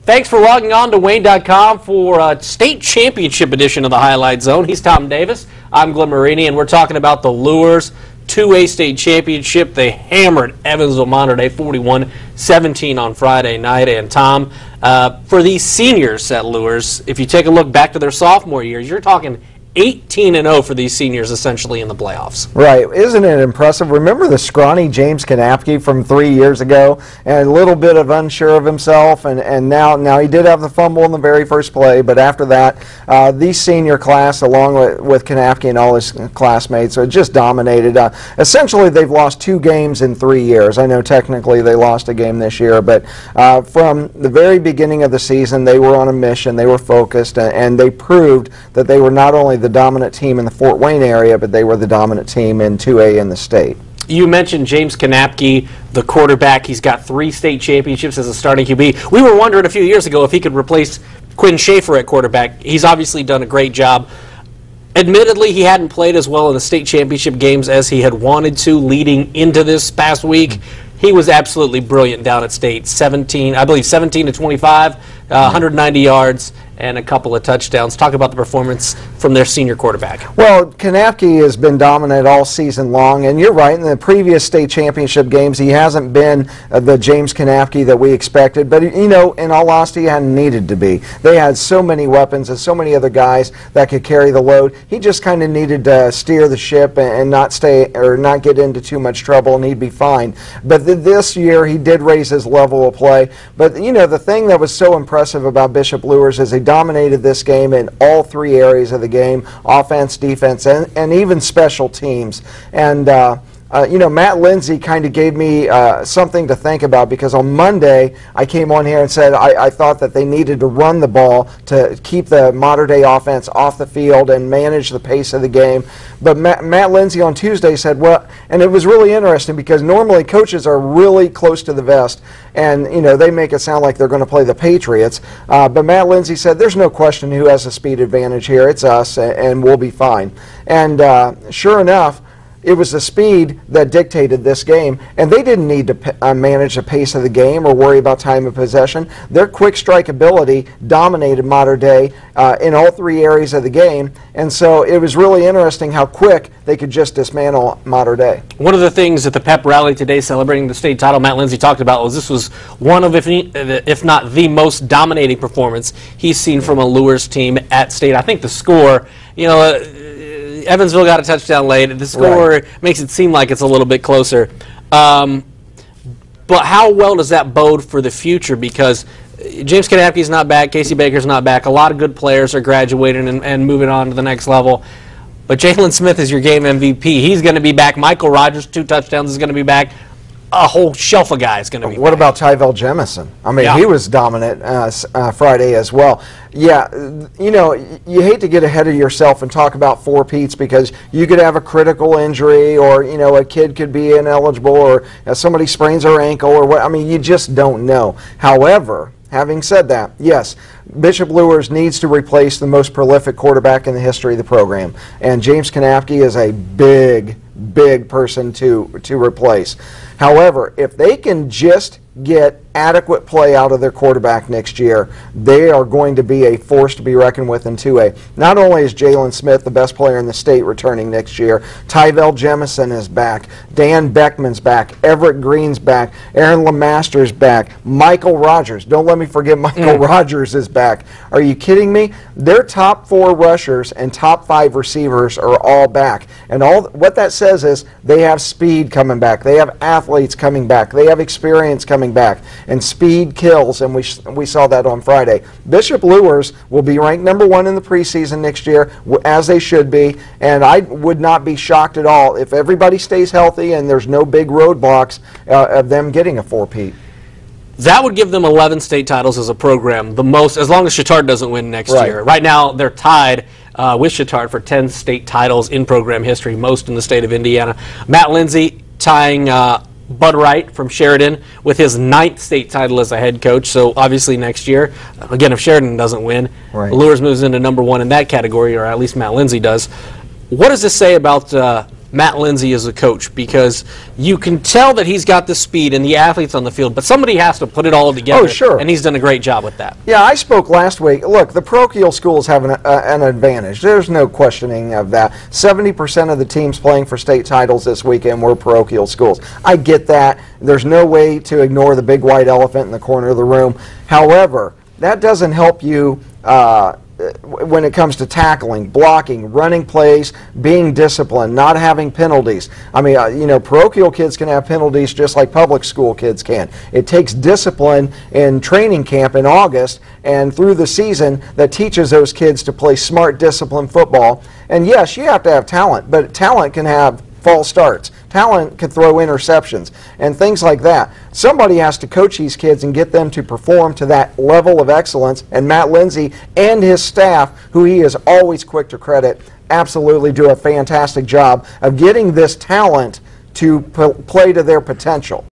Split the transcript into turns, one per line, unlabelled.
Thanks for logging on to Wayne.com for a state championship edition of the Highlight Zone. He's Tom Davis. I'm Glenn Marini, and we're talking about the Luers 2A state championship. They hammered Evansville Mater Dei 41-17 on Friday night. And Tom, for these seniors at Luers, if you take a look back to their sophomore years, you're talking 18-0 for these seniors essentially in the playoffs.
Right. Isn't it impressive? Remember the scrawny James Kanapke from 3 years ago, and a little bit of unsure of himself, and now he did have the fumble in the very first play, but after that, these senior class, along with Kanapke and all his classmates, are just dominated. Essentially, they've lost 2 games in 3 years. I know technically they lost a game this year, but from the very beginning of the season, they were on a mission, they were focused, and they proved that they were not only the dominant team in the Fort Wayne area, but they were the dominant team in 2A in the state.
You mentioned James Kanapke, the quarterback. He's got 3 state championships as a starting QB. We were wondering a few years ago if he could replace Quinn Schaefer at quarterback. He's obviously done a great job. Admittedly, he hadn't played as well in the state championship games as he had wanted to leading into this past week. He was absolutely brilliant down at state. 17 to 25, 190 yards, and a couple of touchdowns. Talk about the performance from their senior quarterback.
Well, Kanapke has been dominant all season long, and you're right, in the previous state championship games, he hasn't been the James Kanapke that we expected, but, you know, in all honesty, he hadn't needed to be. They had so many weapons and so many other guys that could carry the load. He just kind of needed to steer the ship and not get into too much trouble, and he'd be fine. But this year, he did raise his level of play. But, you know, the thing that was so impressive about Bishop Luers is they dominated this game in all 3 areas of the game: offense, defense, and even special teams. And you know, Matt Lindsay kind of gave me something to think about, because on Monday I came on here and said I thought that they needed to run the ball to keep the Mater Dei offense off the field and manage the pace of the game. But Matt Lindsay on Tuesday said, well, and it was really interesting because normally coaches are really close to the vest, and you know, they make it sound like they're going to play the Patriots. But Matt Lindsay said, there's no question who has a speed advantage here. It's us, and we'll be fine. And sure enough, it was the speed that dictated this game, and they didn't need to manage the pace of the game or worry about time of possession. Their quick strike ability dominated Mater Dei in all 3 areas of the game, and so it was really interesting how quick they could just dismantle Mater Dei.
One of the things at the pep rally today celebrating the state title Matt Lindsay talked about was this was one of, if not the most dominating performance he's seen from a Luers team at state. I think the score, you know, Evansville got a touchdown late. The score makes it seem like it's a little bit closer. But how well does that bode for the future? Because James Kanapke's not back, Casey Baker's not back. A lot of good players are graduating and moving on to the next level. But Jalen Smith is your game MVP. He's going to be back. Michael Rogers, 2 touchdowns, is going to be back. A whole shelf of guys going to be
What
back.
about Tyvel Jemison? I mean, he was dominant Friday as well. Yeah, you know, you hate to get ahead of yourself and talk about 4-peats, because you could have a critical injury, or, you know, a kid could be ineligible, or somebody sprains their ankle, or what. I mean, you just don't know. However, having said that, yes, Bishop Luers needs to replace the most prolific quarterback in the history of the program, and James Kanapke is a big person to replace. However, if they can just get adequate play out of their quarterback next year, they are going to be a force to be reckoned with in 2A. Not only is Jalen Smith the best player in the state returning next year, Tyvel Jemison is back, Dan Beckman's back, Everett Green's back, Aaron LeMaster's back, Michael Rogers. Don't let me forget Michael Rogers is back. Are you kidding me? Their top 4 rushers and top 5 receivers are all back. And what that says is they have speed coming back. They have athletes coming back. They have experience coming back. And speed kills, and we saw that on Friday. Bishop Luers will be ranked #1 in the preseason next year, as they should be, and I would not be shocked at all if everybody stays healthy and there's no big roadblocks of them getting a 4-peat.
That would give them 11 state titles as a program, the most, as long as Chittard doesn't win next year. Right now, they're tied with Chittard for 10 state titles in program history, most in the state of Indiana. Matt Lindsay tying Bud Wright from Sheridan with his 9th state title as a head coach. So obviously next year, again, if Sheridan doesn't win, Luers moves into #1 in that category, or at least Matt Lindsay does. What does this say about Matt Lindsay as a coach, because you can tell that he's got the speed and the athletes on the field, but somebody has to put it all together.
Oh, sure.
And he's done a great job with that.
Yeah, I spoke last week. Look, the parochial schools have an advantage. There's no questioning of that. 70% of the teams playing for state titles this weekend were parochial schools. I get that. There's no way to ignore the big white elephant in the corner of the room. However, that doesn't help you when it comes to tackling, blocking, running plays, being disciplined, not having penalties. I mean, you know, parochial kids can have penalties just like public school kids can. It takes discipline in training camp in August and through the season that teaches those kids to play smart, disciplined football. And yes, you have to have talent, but talent can have false starts. Talent can throw interceptions and things like that. Somebody has to coach these kids and get them to perform to that level of excellence, and Matt Lindsay and his staff, who he is always quick to credit, absolutely do a fantastic job of getting this talent to play to their potential.